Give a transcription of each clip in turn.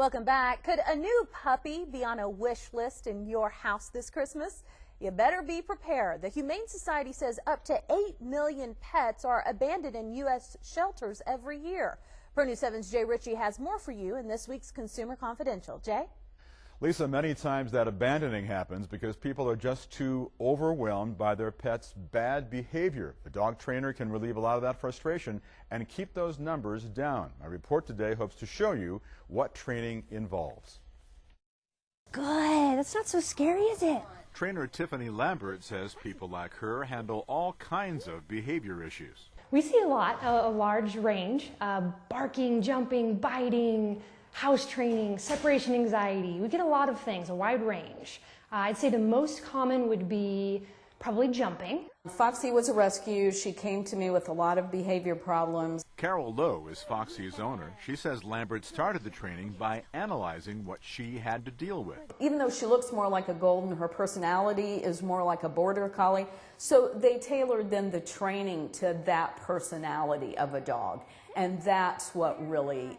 Welcome back. Could a new puppy be on a wish list in your house this Christmas? You better be prepared. The Humane Society says up to 8 million pets are abandoned in U.S. shelters every year. Pro News 7's Jay Ricci has more for you in this week's Consumer Confidential. Jay? Lisa, many times that abandoning happens because people are just too overwhelmed by their pet's bad behavior. A dog trainer can relieve a lot of that frustration and keep those numbers down. My report today hopes to show you what training involves. Good. That's not so scary, is it? Trainer Tiffany Lambert says people like her handle all kinds of behavior issues. We see a large range, barking, jumping, biting, house training, separation anxiety. We get a lot of things, a wide range. I'd say the most common would be probably jumping. Foxy was a rescue. She came to me with a lot of behavior problems. Lowe is Foxy's owner. She says Lambert started the training by analyzing what she had to deal with. Even though she looks more like a golden, her personality is more like a border collie. So they tailored then the training to that personality of a dog. And that's what really,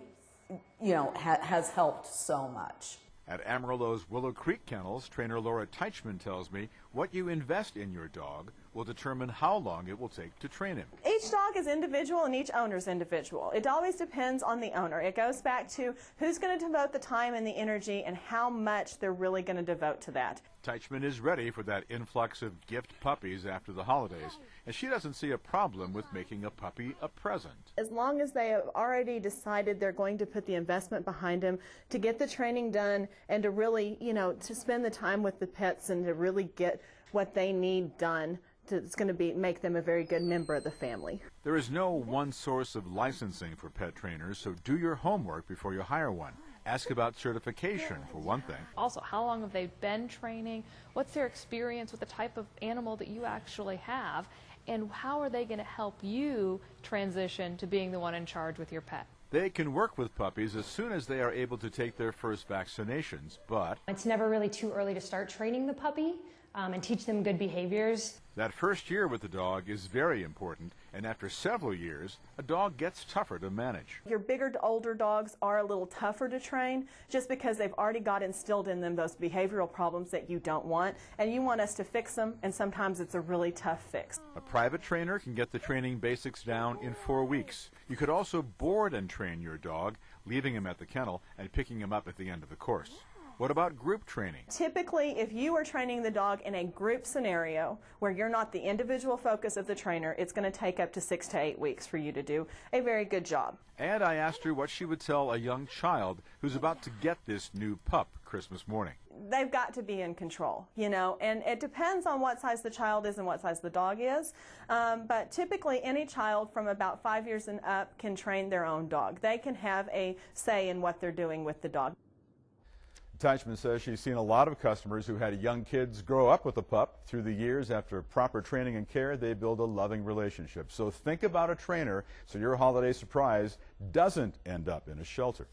has helped so much. At Amarillo's Willow Creek Kennels, trainer Teichmann tells me what you invest in your dog will determine how long it will take to train him. Each dog is individual and each owner is individual. It always depends on the owner. It goes back to who's going to devote the time and the energy and how much they're really going to devote to that. Teichmann is ready for that influx of gift puppies after the holidays, and she doesn't see a problem with making a puppy a present. As long as they have already decided they're going to put the investment behind them to get the training done and to really, to spend the time with the pets and to really get what they need done, it's going to make them a very good member of the family. There is no one source of licensing for pet trainers, so do your homework before you hire one. Ask about certification, for one thing. Also, how long have they been training? What's their experience with the type of animal that you actually have? And how are they going to help you transition to being the one in charge with your pet? They can work with puppies as soon as they are able to take their first vaccinations, but it's never really too early to start training the puppy and teach them good behaviors. That first year with the dog is very important, and after several years, a dog gets tougher to manage. Your bigger, older dogs are a little tougher to train just because they've already got instilled in them those behavioral problems that you don't want, and you want us to fix them, and sometimes it's a really tough fix. A private trainer can get the training basics down in 4 weeks. You could also board and train your dog, leaving him at the kennel and picking him up at the end of the course. What about group training? Typically, if you are training the dog in a group scenario where you're not the individual focus of the trainer, it's going to take up to 6 to 8 weeks for you to do a very good job. And I asked her what she would tell a young child who's about to get this new pup Christmas morning. They've got to be in control, and it depends on what size the child is and what size the dog is. But typically, any child from about 5 years and up can train their own dog. They can have a say in what they're doing with the dog. Teichmann says she's seen a lot of customers who had young kids grow up with a pup. Through the years, after proper training and care, they build a loving relationship. So think about a trainer so your holiday surprise doesn't end up in a shelter.